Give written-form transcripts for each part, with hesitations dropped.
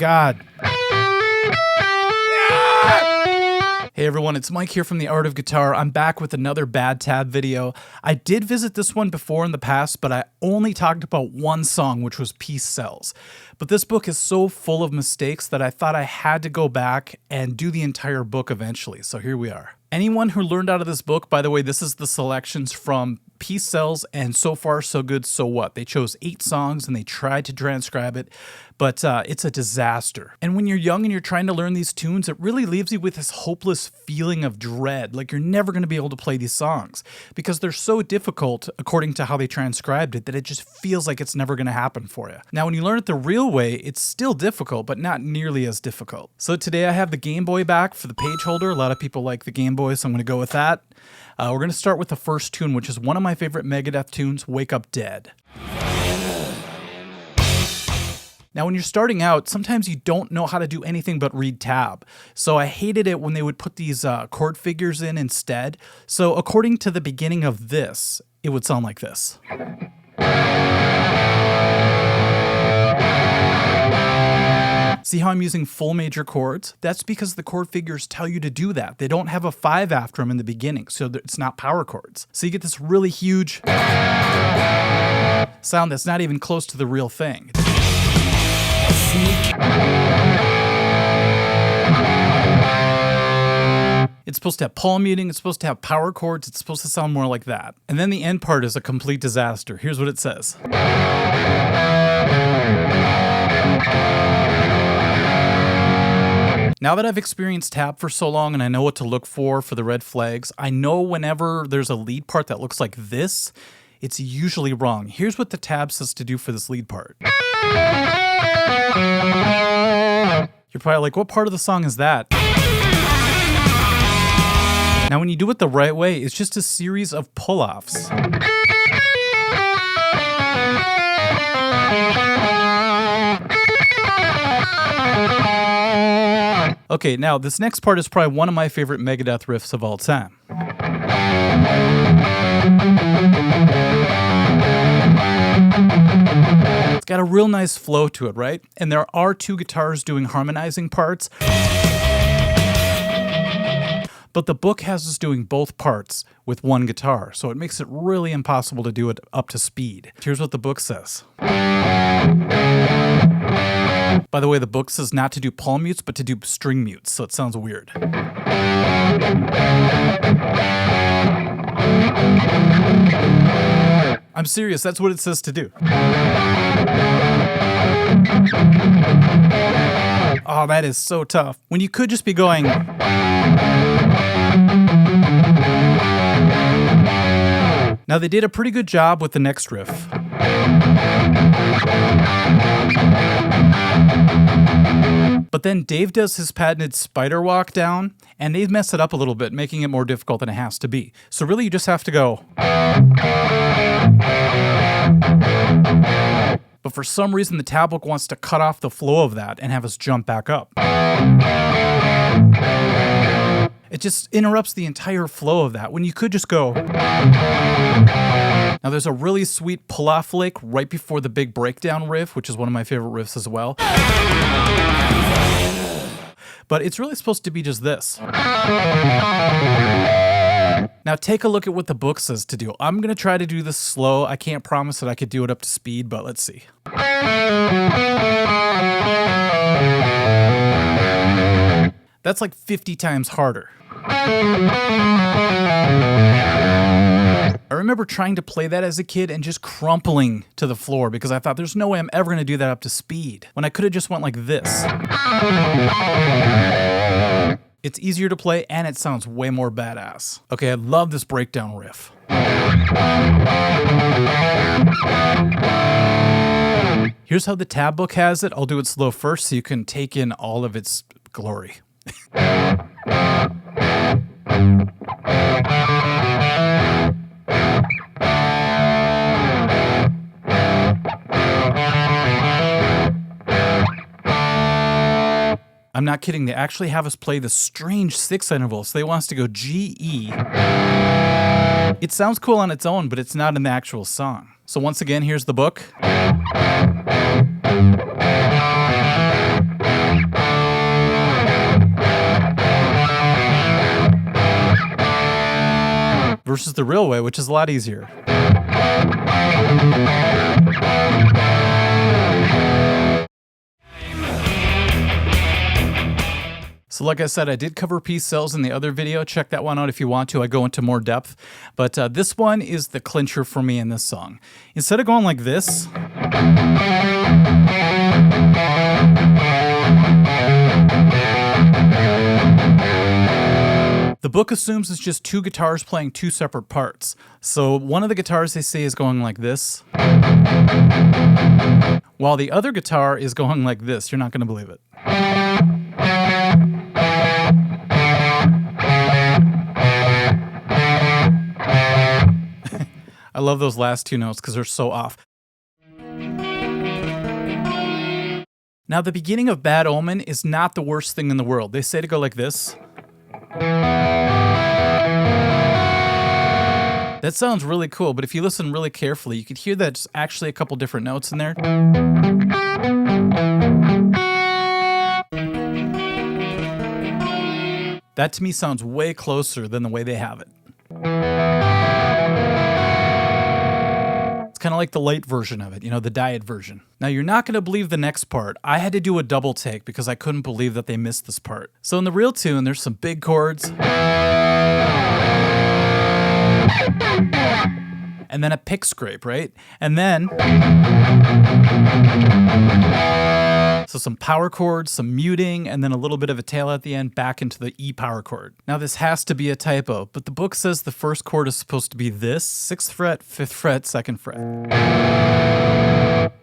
God. Hey everyone, it's Mike here from The Art of Guitar. I'm back with another bad tab video. I did visit this one before in the past, but I only talked about one song, which was Peace Sells. But this book is so full of mistakes that I thought I had to go back and do the entire book eventually. So here we are. Anyone who learned out of this book, by the way, this is the selections from Peace Sells and So Far So Good So What. They chose 8 songs and they tried to transcribe it, but it's a disaster. And when you're young and you're trying to learn these tunes, it really leaves you with this hopeless feeling of dread, like you're never going to be able to play these songs because they're so difficult according to how they transcribed it that it just feels like it's never going to happen for you. Now, when you learn it the real way, it's still difficult, but not nearly as difficult. So today I have the Game Boy back for the page holder. A lot of people like the Game Boy, so I'm going to go with that. We're going to start with the first tune, which is one of my favorite Megadeth tunes, Wake Up Dead. Now, when you're starting out, sometimes you don't know how to do anything but read tab. So I hated it when they would put these chord figures in instead. So according to the beginning of this, it would sound like this. See how I'm using full major chords? That's because the chord figures tell you to do that. They don't have a 5 after them in the beginning, so it's not power chords. So you get this really huge sound that's not even close to the real thing. It's supposed to have palm muting, it's supposed to have power chords, it's supposed to sound more like that. And then the end part is a complete disaster. Here's what it says. Now that I've experienced tab for so long and I know what to look for the red flags, I know whenever there's a lead part that looks like this, it's usually wrong. Here's what the tab says to do for this lead part. You're probably like, what part of the song is that? Now when you do it the right way, it's just a series of pull-offs. Okay, now this next part is probably one of my favorite Megadeth riffs of all time. It's got a real nice flow to it, right? And there are 2 guitars doing harmonizing parts. But the book has us doing both parts with one guitar, so it makes it really impossible to do it up to speed. Here's what the book says. By the way, the book says not to do palm mutes, but to do string mutes, so it sounds weird. I'm serious, that's what it says to do. Oh, that is so tough. When you could just be going... Now they did a pretty good job with the next riff. But then Dave does his patented spider walk down, and they mess it up a little bit, making it more difficult than it has to be. So really you just have to go. But for some reason the tab book wants to cut off the flow of that and have us jump back up. It just interrupts the entire flow of that when you could just go. Now there's a really sweet pull-off lick right before the big breakdown riff, which is one of my favorite riffs as well. But it's really supposed to be just this. Now take a look at what the book says to do. I'm going to try to do this slow. I can't promise that I could do it up to speed, but let's see. That's like 50 times harder. I remember trying to play that as a kid and just crumpling to the floor because I thought there's no way I'm ever going to do that up to speed when I could have just went like this. It's easier to play and it sounds way more badass. Okay, I love this breakdown riff. Here's how the tab book has it. I'll do it slow first so you can take in all of its glory. I'm not kidding, they actually have us play the strange 6 interval, so they want us to go G, E. It sounds cool on its own, but it's not in the actual song. So once again, here's the book. versus the real way, which is a lot easier. So like I said, I did cover Peace Sells in the other video. Check that one out if you want to. I go into more depth. But this one is the clincher for me in this song. Instead of going like this, the book assumes it's just two guitars playing two separate parts. So one of the guitars they say is going like this, while the other guitar is going like this. You're not going to believe it. I love those last two notes because they're so off. Now, the beginning of Bad Omen is not the worst thing in the world. They say to go like this. That sounds really cool, but if you listen really carefully, you could hear that it's actually a couple different notes in there. That to me sounds way closer than the way they have it. Kind of like the light version of it, you know, the diet version. Now, you're not going to believe the next part. I had to do a double take because I couldn't believe that they missed this part. So in the real tune, there's some big chords. And then a pick scrape, right? And then... so some power chords, some muting, and then a little bit of a tail at the end back into the E power chord. Now this has to be a typo, but the book says the first chord is supposed to be this, 6th fret, 5th fret, 2nd fret.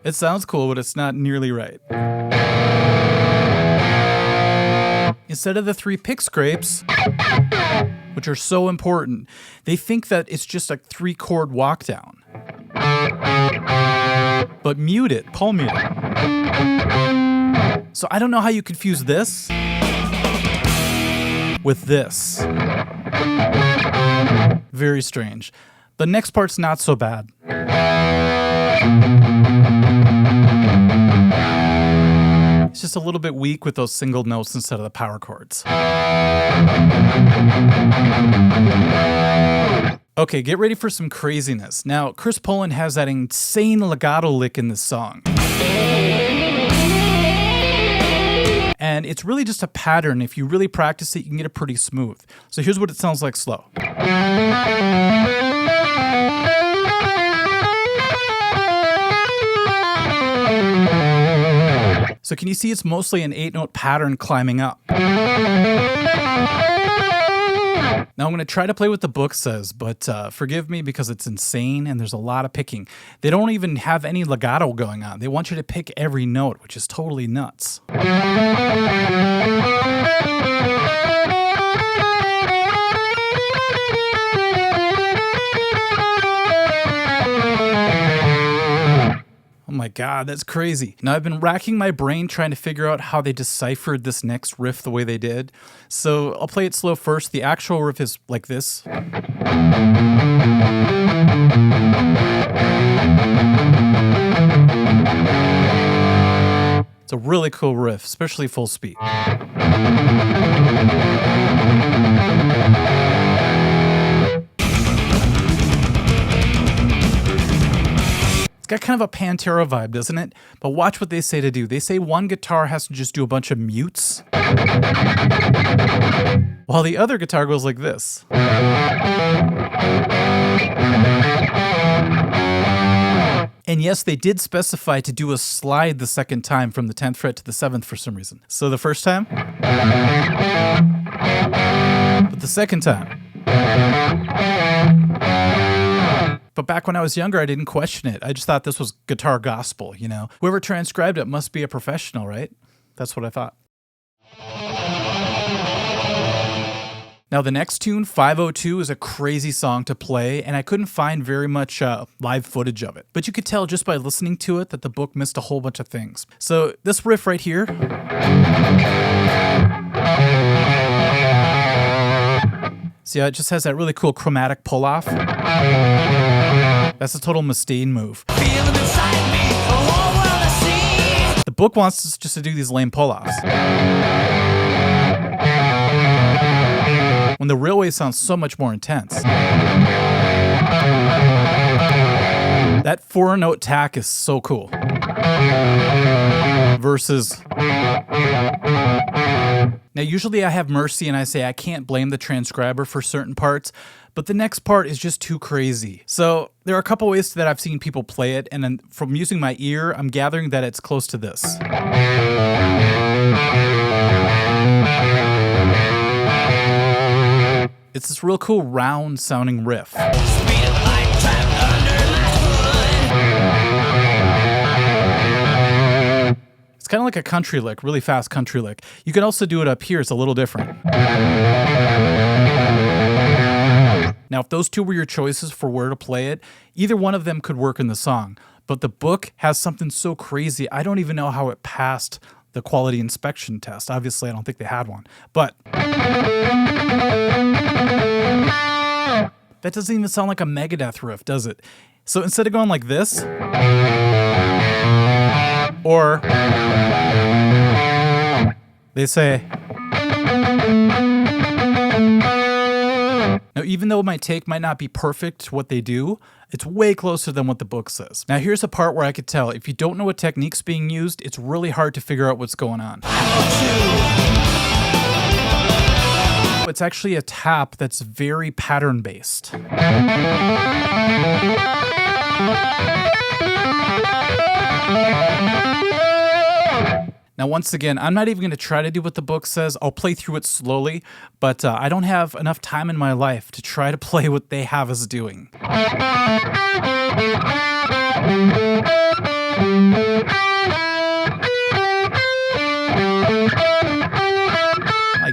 It sounds cool, but it's not nearly right. Instead of the 3 pick scrapes, which are so important, they think that it's just a 3-chord walk down. But mute it, palm mute it. So I don't know how you confuse this with this. Very strange. The next part's not so bad. It's just a little bit weak with those single notes instead of the power chords. Okay, get ready for some craziness. Now, Chris Poland has that insane legato lick in this song. And it's really just a pattern. If you really practice it, you can get it pretty smooth. So here's what it sounds like slow. So can you see it's mostly an 8-note pattern climbing up? Now I'm going to try to play what the book says, but forgive me because it's insane and there's a lot of picking. They don't even have any legato going on. They want you to pick every note, which is totally nuts. Oh my God, that's crazy. Now I've been racking my brain trying to figure out how they deciphered this next riff the way they did. So I'll play it slow first. The actual riff is like this. It's a really cool riff, especially full speed. Got kind of a Pantera vibe, doesn't it? But watch what they say to do. They say one guitar has to just do a bunch of mutes, while the other guitar goes like this. And yes, they did specify to do a slide the second time from the 10th fret to the 7th for some reason. So the first time, but the second time. But back when I was younger, I didn't question it. I just thought this was guitar gospel, you know? Whoever transcribed it must be a professional, right? That's what I thought. Now, the next tune, 502, is a crazy song to play, and I couldn't find very much live footage of it. But you could tell just by listening to it that the book missed a whole bunch of things. So this riff right here... see how it just has that really cool chromatic pull-off? That's a total Mustaine move. The book wants us just to do these lame pull-offs. When the real way sounds so much more intense. That 4-note tack is so cool. Versus... Now, usually I have mercy and I say I can't blame the transcriber for certain parts, but the next part is just too crazy. So there are a couple ways that I've seen people play it, and then from using my ear, I'm gathering that it's close to this. It's this real cool round sounding riff. It's kind of like a country lick, really fast country lick. You can also do it up here, it's a little different. Now, if those two were your choices for where to play it, either one of them could work in the song. But the book has something so crazy, I don't even know how it passed the quality inspection test. Obviously, I don't think they had one. But that doesn't even sound like a Megadeth riff, does it? So instead of going like this, or they say... Now, even though my take might not be perfect what they do, it's way closer than what the book says. Now, here's a part where I could tell if you don't know what technique's being used, it's really hard to figure out what's going on. It's actually a tap that's very pattern-based. Now, once again, I'm not even going to try to do what the book says. I'll play through it slowly, but I don't have enough time in my life to try to play what they have us doing. My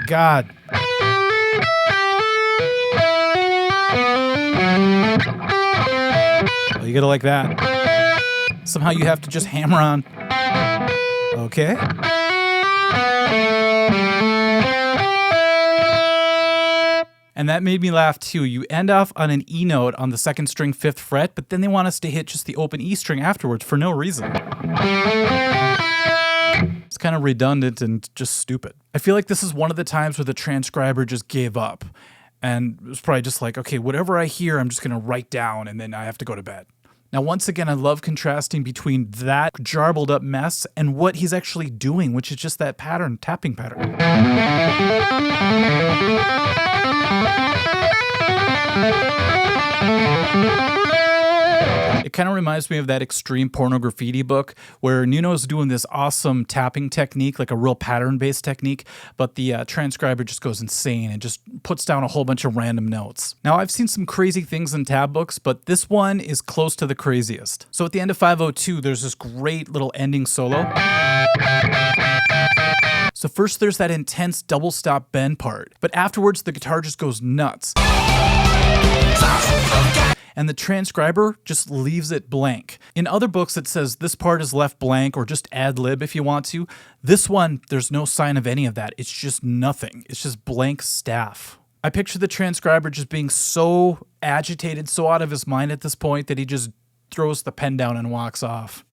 God. Well, you gotta like that. Somehow you have to just hammer on. Okay. And that made me laugh too. You end off on an E note on the 2nd string 5th fret, but then they want us to hit just the open E string afterwards for no reason. It's kind of redundant and just stupid. I feel like this is one of the times where the transcriber just gave up. And it was probably just like, okay, whatever I hear, I'm just going to write down and then I have to go to bed. Now, once again, I love contrasting between that jarbled up mess and what he's actually doing, which is just that pattern, tapping pattern. It kind of reminds me of that extreme porno graffiti book where Nuno's doing this awesome tapping technique, like a real pattern-based technique, but the transcriber just goes insane and just puts down a whole bunch of random notes. Now, I've seen some crazy things in tab books, but this one is close to the craziest. So at the end of 502, there's this great little ending solo. So first there's that intense double stop bend part, but afterwards the guitar just goes nuts. And the transcriber just leaves it blank. In other books, it says this part is left blank or just ad lib if you want to. This one, there's no sign of any of that. It's just nothing. It's just blank staff. I picture the transcriber just being so agitated, so out of his mind at this point that he just throws the pen down and walks off.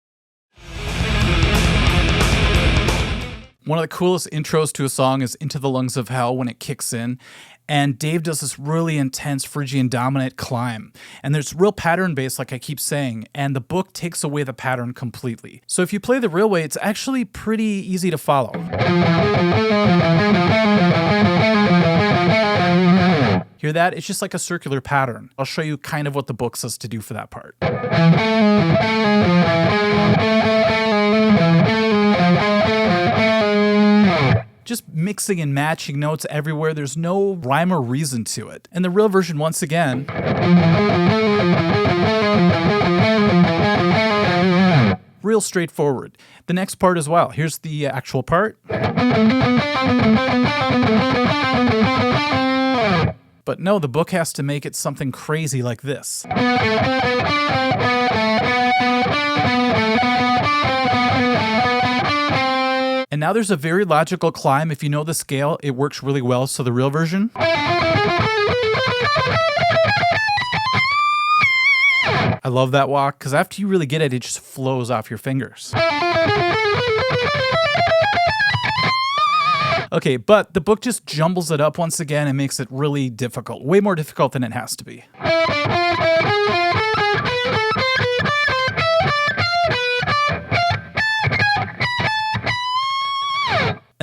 One of the coolest intros to a song is Into the Lungs of Hell when it kicks in. And Dave does this really intense Phrygian dominant climb. And there's real pattern based, like I keep saying, and the book takes away the pattern completely. So if you play the real way, it's actually pretty easy to follow. Hear that? It's just like a circular pattern. I'll show you kind of what the book says to do for that part. Just mixing and matching notes everywhere. There's no rhyme or reason to it. And the real version, once again, real straightforward. The next part as well. Here's the actual part. But no, the book has to make it something crazy like this. And now there's a very logical climb. If you know the scale, it works really well. So the real version. I love that walk because after you really get it, it just flows off your fingers. Okay, but the book just jumbles it up once again and makes it really difficult. Way more difficult than it has to be.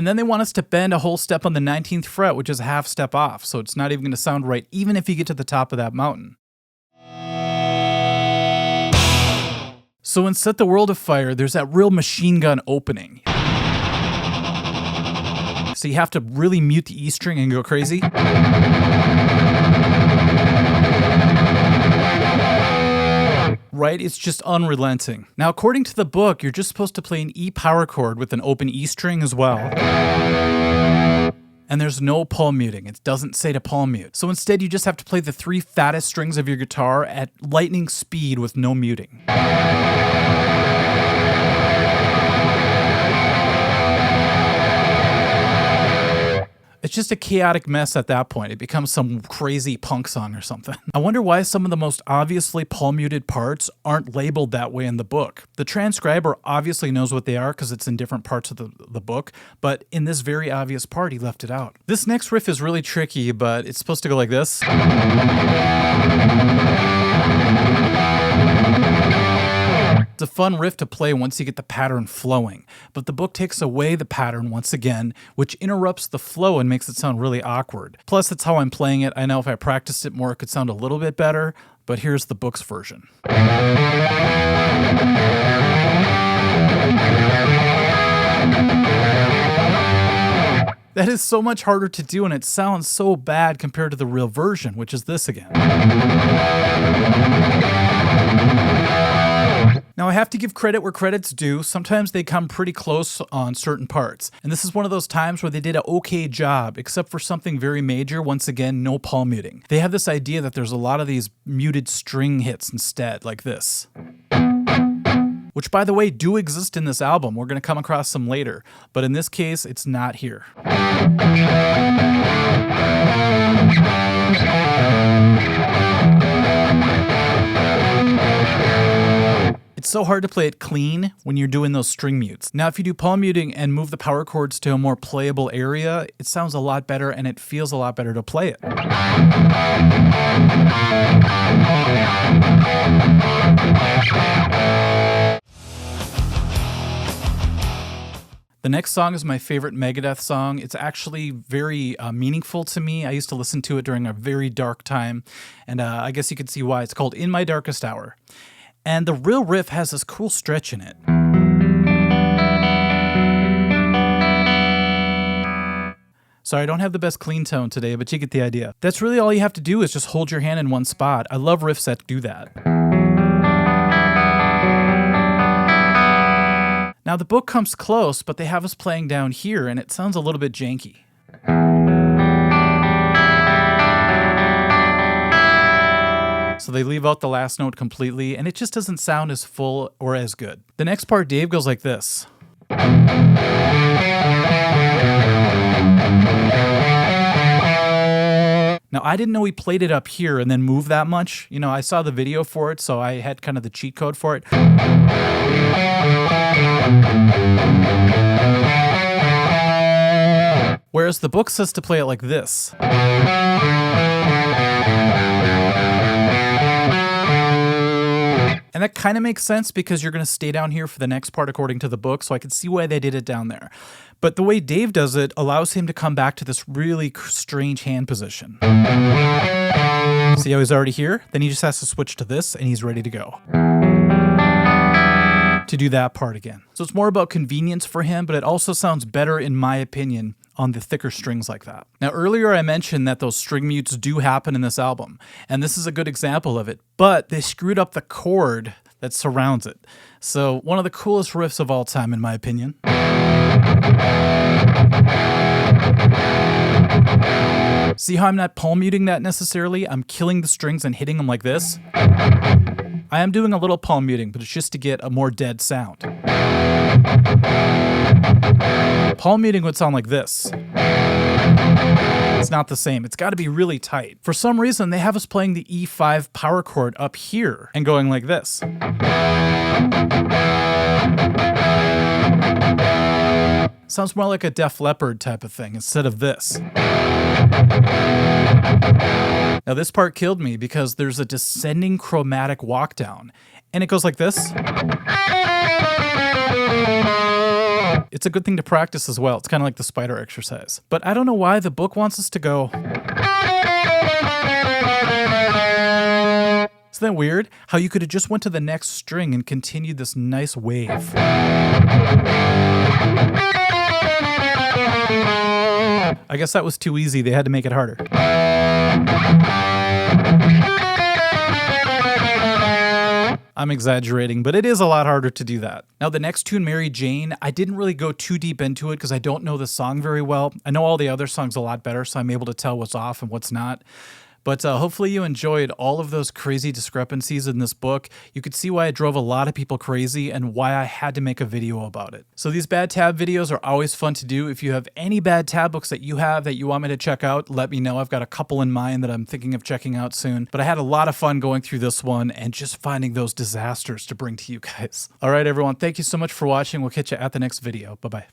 And then they want us to bend a whole step on the 19th fret, which is a half step off, so it's not even going to sound right, even if you get to the top of that mountain. So in Set the World Afire, there's that real machine gun opening. So you have to really mute the E string and go crazy. Right? It's just unrelenting. Now, according to the book, you're just supposed to play an E power chord with an open E string as well. And there's no palm muting. It doesn't say to palm mute. So instead, you just have to play the 3 fattest strings of your guitar at lightning speed with no muting. It's just a chaotic mess at that point. It becomes some crazy punk song or something. I wonder why some of the most obviously palm muted parts aren't labeled that way in the book. The transcriber obviously knows what they are because it's in different parts of the book, but in this very obvious part, he left it out. This next riff is really tricky, but it's supposed to go like this. It's a fun riff to play once you get the pattern flowing, but the book takes away the pattern once again, which interrupts the flow and makes it sound really awkward. Plus, that's how I'm playing it. I know if I practiced it more, it could sound a little bit better, but here's the book's version. That is so much harder to do, and it sounds so bad compared to the real version, which is this again. Now, I have to give credit where credit's due. Sometimes they come pretty close on certain parts. And this is one of those times where they did an okay job, except for something very major. Once again, no palm muting. They have this idea that there's a lot of these muted string hits instead, like this. Which, by the way, do exist in this album. We're going to come across some later. But in this case, it's not here. It's so hard to play it clean when you're doing those string mutes. Now, if you do palm muting and move the power chords to a more playable area, it sounds a lot better and it feels a lot better to play it. The next song is my favorite Megadeth song. It's actually very meaningful to me. I used to listen to it during a very dark time, and I guess you can see why. It's called In My Darkest Hour. And the real riff has this cool stretch in it. Sorry, I don't have the best clean tone today, but you get the idea. That's really all you have to do is just hold your hand in one spot. I love riffs that do that. Now the book comes close, but they have us playing down here, and it sounds a little bit janky. So they leave out the last note completely, and it just doesn't sound as full or as good. The next part, Dave, goes like this. Now, I didn't know he played it up here and then moved that much. You know, I saw the video for it, so I had kind of the cheat code for it. Whereas the book says to play it like this. And that kind of makes sense because you're going to stay down here for the next part according to the book, so I can see why they did it down there. But the way Dave does it allows him to come back to this really strange hand position. See how he's already here? Then he just has to switch to this and he's ready to go. To do that part again. So it's more about convenience for him, but it also sounds better, in my opinion, on the thicker strings like that. Now, earlier I mentioned that those string mutes do happen in this album, and this is a good example of it, but they screwed up the chord that surrounds it. So one of the coolest riffs of all time, in my opinion. See how I'm not palm muting that necessarily? I'm killing the strings and hitting them like this. I am doing a little palm muting, but it's just to get a more dead sound. Palm muting would sound like this. It's not the same. It's got to be really tight. For some reason, they have us playing the E5 power chord up here and going like this. Sounds more like a Def Leppard type of thing instead of this. Now this part killed me because there's a descending chromatic walk down, and it goes like this. It's It's a good thing to practice as well. It's kind of like the spider exercise. But I don't know why the book wants us to go. Isn't that weird? How you could have just went to the next string and continued this nice wave. I guess that was too easy. They had to make it harder. I'm exaggerating, but it is a lot harder to do that. Now, the next tune, Mary Jane, I didn't really go too deep into it because I don't know the song very well. I know all the other songs a lot better, so I'm able to tell what's off and what's not. But hopefully you enjoyed all of those crazy discrepancies in this book. You could see why it drove a lot of people crazy and why I had to make a video about it. So these bad tab videos are always fun to do. If you have any bad tab books that you have that you want me to check out, let me know. I've got a couple in mind that I'm thinking of checking out soon. But I had a lot of fun going through this one and just finding those disasters to bring to you guys. All right, everyone. Thank you so much for watching. We'll catch you at the next video. Bye-bye.